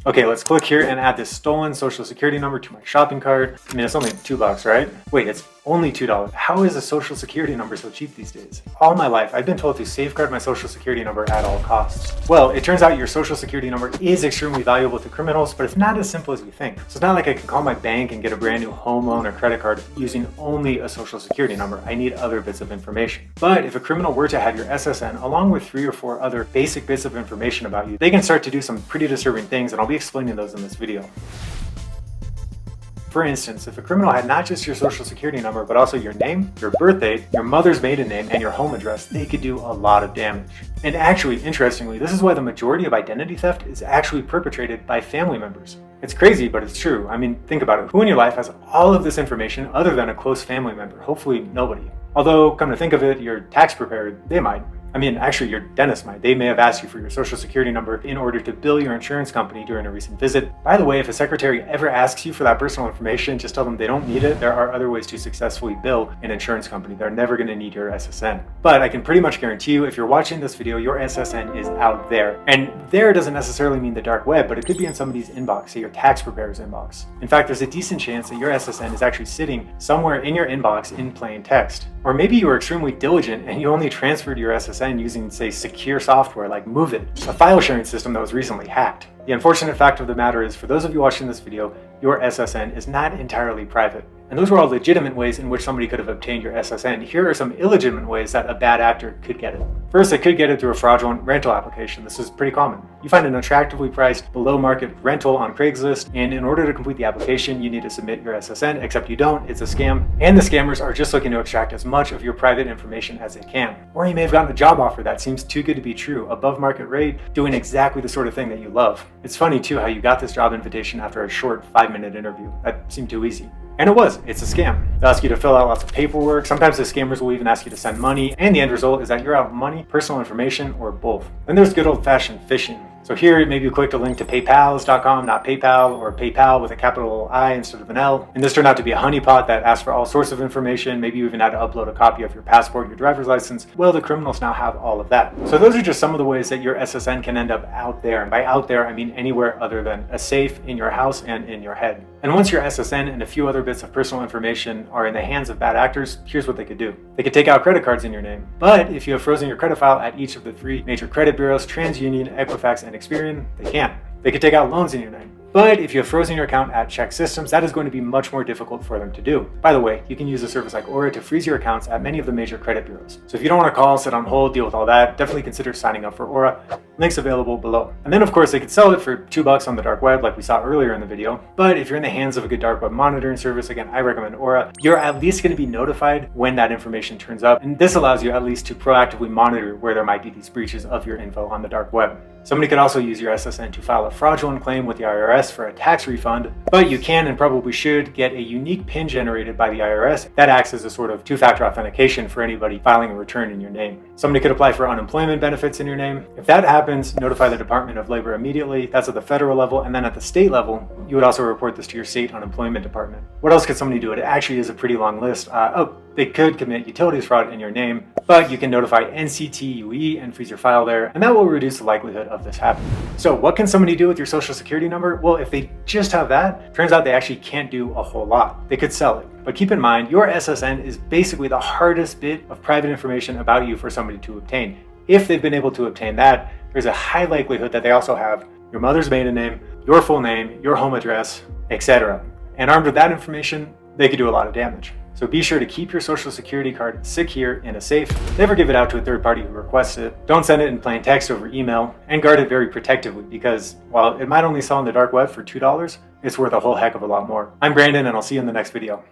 Okay, let's click here and add this stolen social security number to my shopping cart. I mean, it's only $2, right? Wait, it's only $2. How is a social security number so cheap these days? All my life, I've been told to safeguard my social security number at all costs. Well, it turns out your social security number is extremely valuable to criminals, but it's not as simple as we think. So it's not like I can call my bank and get a brand new home loan or credit card using only a social security number. I need other bits of information. But if a criminal were to have your SSN along with 3 or 4 other basic bits of information about you, they can start to do some pretty disturbing things, and I'll be explaining those in this video. For instance, if a criminal had not just your social security number, but also your name, your birth date, your mother's maiden name, and your home address, they could do a lot of damage. And actually, interestingly, this is why the majority of identity theft is actually perpetrated by family members. It's crazy, but it's true. I mean, think about it. Who in your life has all of this information other than a close family member? Hopefully nobody. Although, come to think of it, your tax preparer, they might. I mean, actually, your dentist might. They may have asked you for your social security number in order to bill your insurance company during a recent visit. By the way, if a secretary ever asks you for that personal information, just tell them they don't need it. There are other ways to successfully bill an insurance company. They're never going to need your SSN. But I can pretty much guarantee you, if you're watching this video, your SSN is out there. And there doesn't necessarily mean the dark web, but it could be in somebody's inbox, say your tax preparer's inbox. In fact, there's a decent chance that your SSN is actually sitting somewhere in your inbox in plain text. Or maybe you were extremely diligent and you only transferred your SSN using, say, secure software like MoveIt, a file sharing system that was recently hacked. The unfortunate fact of the matter is, for those of you watching this video, your SSN is not entirely private. And those were all legitimate ways in which somebody could have obtained your SSN. Here are some illegitimate ways that a bad actor could get it. First, they could get it through a fraudulent rental application. This is pretty common. You find an attractively priced, below market rental on Craigslist, and in order to complete the application, you need to submit your SSN, except you don't. It's a scam. And the scammers are just looking to extract as much of your private information as they can. Or you may have gotten a job offer that seems too good to be true, above market rate, doing exactly the sort of thing that you love. It's funny too how you got this job invitation after a short 5-minute interview. That seemed too easy. And it was. It's a scam. They'll ask you to fill out lots of paperwork. Sometimes the scammers will even ask you to send money. And the end result is that you're out money, personal information, or both. Then there's good old-fashioned phishing. So here, maybe you clicked a link to paypals.com, not PayPal, or PayPal with a capital I instead of an L. And this turned out to be a honeypot that asked for all sorts of information. Maybe you even had to upload a copy of your passport, your driver's license. Well, the criminals now have all of that. So those are just some of the ways that your SSN can end up out there. And by out there, I mean anywhere other than a safe in your house and in your head. And once your SSN and a few other bits of personal information are in the hands of bad actors, here's what they could do. They could take out credit cards in your name. But if you have frozen your credit file at each of the 3 major credit bureaus, TransUnion, Equifax, and Experian, they can't. They could take out loans in your name. But if you have frozen your account at Check Systems, that is going to be much more difficult for them to do. By the way, you can use a service like Aura to freeze your accounts at many of the major credit bureaus. So if you don't want to call, sit on hold, deal with all that, definitely consider signing up for Aura. Links available below. And then of course they could sell it for $2 on the dark web like we saw earlier in the video. But if you're in the hands of a good dark web monitoring service, again, I recommend Aura. You're at least going to be notified when that information turns up. And this allows you at least to proactively monitor where there might be these breaches of your info on the dark web. Somebody could also use your SSN to file a fraudulent claim with the IRS for a tax refund, but you can and probably should get a unique PIN generated by the IRS that acts as a sort of 2-factor authentication for anybody filing a return in your name. Somebody could apply for unemployment benefits in your name. If that happens, notify the Department of Labor immediately. That's at the federal level. And then at the state level, you would also report this to your state unemployment department. What else could somebody do? It actually is a pretty long list. They could commit utilities fraud in your name, but you can notify NCTUE and freeze your file there, and that will reduce the likelihood of this happening. So what can somebody do with your social security number? Well, if they just have that, turns out they actually can't do a whole lot. They could sell it. But keep in mind, your SSN is basically the hardest bit of private information about you for somebody to obtain. If they've been able to obtain that, there's a high likelihood that they also have your mother's maiden name, your full name, your home address, etc. And armed with that information, they could do a lot of damage. So be sure to keep your social security card secure in a safe. Never give it out to a third party who requests it. Don't send it in plain text over email, and guard it very protectively because while it might only sell on the dark web for $2, it's worth a whole heck of a lot more. I'm Brandon, and I'll see you in the next video.